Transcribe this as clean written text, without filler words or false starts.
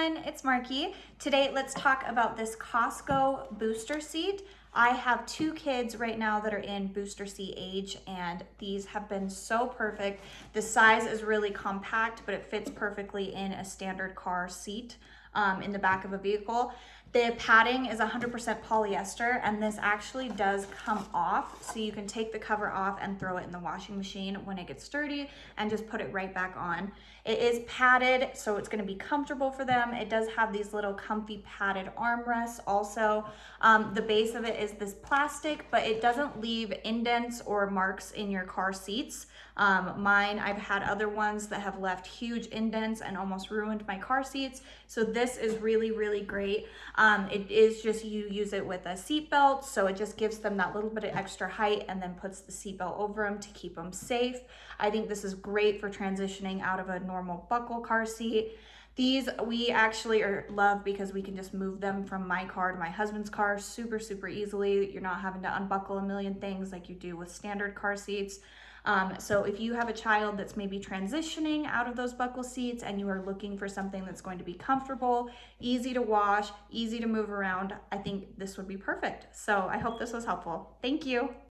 everyone, it's Marky. Today, let's talk about this Cosco booster seat. I have two kids right now that are in booster seat age, and these have been so perfect. The size is really compact, but it fits perfectly in a standard car seat in the back of a vehicle. The padding is 100% polyester, and this actually does come off, so you can take the cover off and throw it in the washing machine when it gets dirty and just put it right back on. It is padded, so it's going to be comfortable for them. It does have these little comfy padded armrests also. The base of it is this plastic, but it doesn't leave indents or marks in your car seats. Mine, I've had other ones that have left huge indents and almost ruined my car seats. So this is really, really great. It is just, you use it with a seat belt, so it just gives them that little bit of extra height and then puts the seat belt over them to keep them safe. I think this is great for transitioning out of a normal buckle car seat. These we actually love because we can just move them from my car to my husband's car super, super easily. You're not having to unbuckle a million things like you do with standard car seats. So if you have a child that's maybe transitioning out of those buckle seats and you are looking for something that's going to be comfortable, easy to wash, easy to move around, I think this would be perfect. So I hope this was helpful. Thank you.